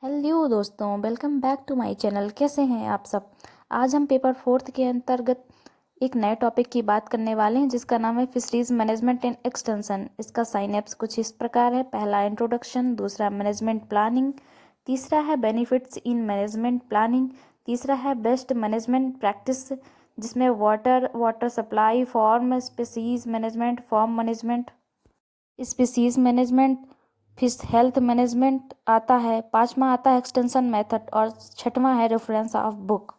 Hello दोस्तों, welcome back to my channel. कैसे हैं आप सब। आज हम पेपर फोर्थ के अंतर्गत एक नए टॉपिक की बात करने वाले हैं जिसका नाम है फिशरीज मैनेजमेंट एंड एक्सटेंशन। इसका साइनेप्स कुछ इस प्रकार है। पहला इंट्रोडक्शन, दूसरा मैनेजमेंट प्लानिंग, तीसरा है बेनिफिट्स इन मैनेजमेंट प्लानिंग, तीसरा है बेस्ट मैनेजमेंट प्रैक्टिस जिसमें water supply, form species management, form management, species management, fish health management आता है। पांचवा आता है एक्सटेंशन मेथड और छठवां है रेफरेंस ऑफ बुक।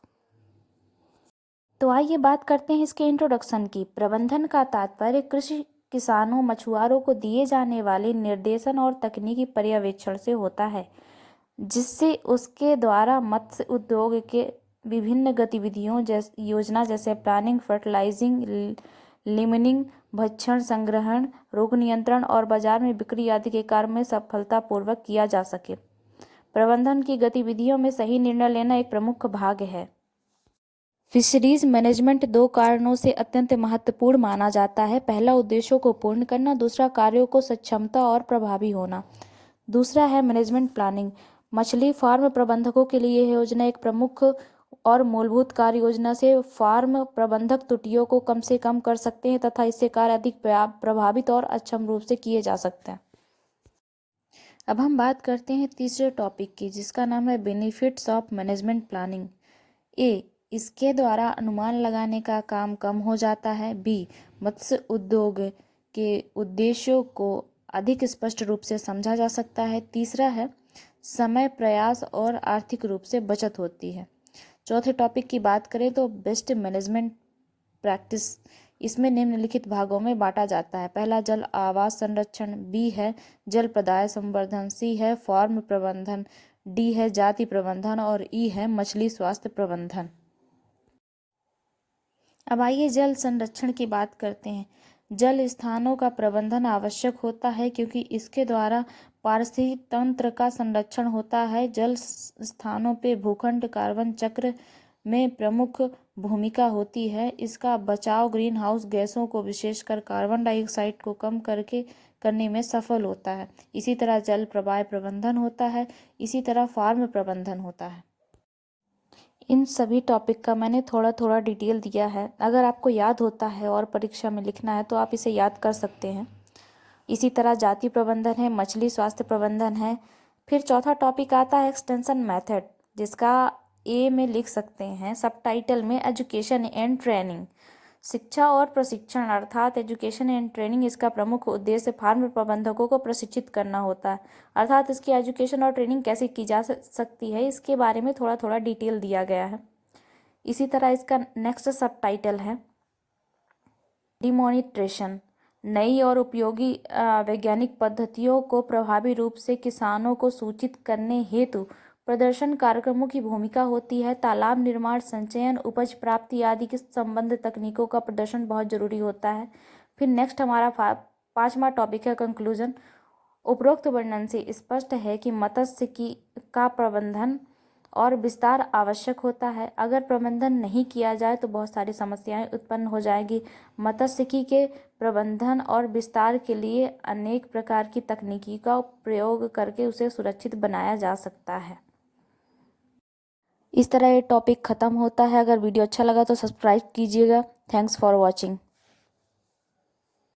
तो आइए बात करते हैं इसके इंट्रोडक्शन की। प्रबंधन का तात्पर्य कृषि किसानों मछुआरों को दिए जाने वाले निर्देशन और तकनीकी पर्यवेक्षण से होता है जिससे उसके द्वारा मत्स्य उद्योग के विभिन्न गतिविधियों योजना जैसे प्लानिंग, फर्टिलाइजिंग, लिमिनिंग, भक्षण, संग्रहण, रोग नियंत्रण और बाजार में बिक्री आदि के कार्य में सफलतापूर्वक किया जा सके। प्रबंधन की गतिविधियों में सही निर्णय लेना एक प्रमुख भाग है। फिशरीज मैनेजमेंट दो कारणों से अत्यंत महत्वपूर्ण माना जाता है। पहला, उद्देश्यों को पूर्ण करना, दूसरा कार्यों को सक्षमता और प्रभावी होना। दूसरा है मैनेजमेंट प्लानिंग। मछली फार्म प्रबंधकों के लिए यह योजना एक प्रमुख और मूलभूत कार्य योजना से फार्म प्रबंधक त्रुटियों को कम से कम कर सकते हैं तथा इससे कार्य अधिक प्रभावित और अक्षम रूप से किए जा सकते हैं। अब हम बात करते हैं तीसरे टॉपिक की जिसका नाम है बेनिफिट्स ऑफ मैनेजमेंट प्लानिंग। ए, इसके द्वारा अनुमान लगाने का काम कम हो जाता है। बी, मत्स्य उद्योग के उद्देश्यों को अधिक स्पष्ट रूप से समझा जा सकता है। तीसरा है समय, प्रयास और आर्थिक रूप से बचत होती है। चौथे टॉपिक की बात करें तो बेस्ट मैनेजमेंट प्रैक्टिस। इसमें निम्नलिखित भागों में बांटा जाता है। पहला, जल आवास संरक्षण। बी है जल प्रदाय संवर्धन। सी है फॉर्म प्रबंधन। डी है जाति प्रबंधन और ई है मछली स्वास्थ्य प्रबंधन। अब आइए जल संरक्षण की बात करते हैं। जल स्थानों का प्रबंधन आवश्यक होता है क्योंकि इसके द्वारा पारिस्थितिक तंत्र का संरक्षण होता है। जल स्थानों पे भूखंड कार्बन चक्र में प्रमुख भूमिका होती है। इसका बचाव ग्रीन हाउस गैसों को विशेषकर कार्बन डाइऑक्साइड को कम करने में सफल होता है। इसी तरह जल प्रवाह प्रबंधन होता है। इसी तरह फार्म प्रबंधन होता है। इन सभी टॉपिक का मैंने थोड़ा थोड़ा डिटेल दिया है। अगर आपको याद होता है और परीक्षा में लिखना है तो आप इसे याद कर सकते हैं। इसी तरह जाति प्रबंधन है, मछली स्वास्थ्य प्रबंधन है। फिर चौथा टॉपिक आता है एक्सटेंशन मेथड जिसका ए में लिख सकते हैं सब टाइटल में एजुकेशन एंड ट्रेनिंग। शिक्षा और प्रशिक्षण अर्थात एजुकेशन एंड ट्रेनिंग इसका प्रमुख उद्देश्य फार्म प्रबंधकों को प्रशिक्षित करना होता है। अर्थात इसकी एजुकेशन और ट्रेनिंग कैसे की जा सकती है इसके बारे में थोड़ा थोड़ा डिटेल दिया गया है। इसी तरह इसका नेक्स्ट सब टाइटल है डिमोनिट्रेशन। नई और उपयोगी वैज्ञानिक पद्धतियों को प्रभावी रूप से किसानों को सूचित करने हेतु प्रदर्शन कार्यक्रमों की भूमिका होती है। तालाब निर्माण, संचयन, उपज प्राप्ति आदि के संबंध तकनीकों का प्रदर्शन बहुत जरूरी होता है। फिर नेक्स्ट हमारा पांचवा टॉपिक है कंक्लूजन। उपरोक्त वर्णन से स्पष्ट है कि मत्स्य का प्रबंधन और विस्तार आवश्यक होता है। अगर प्रबंधन नहीं किया जाए तो बहुत सारी समस्याएं उत्पन्न हो जाएगी। मत्स्यिकी के प्रबंधन और विस्तार के लिए अनेक प्रकार की तकनीकी का प्रयोग करके उसे सुरक्षित बनाया जा सकता है। इस तरह ये टॉपिक खत्म होता है। अगर वीडियो अच्छा लगा तो सब्सक्राइब कीजिएगा। Thanks for watching.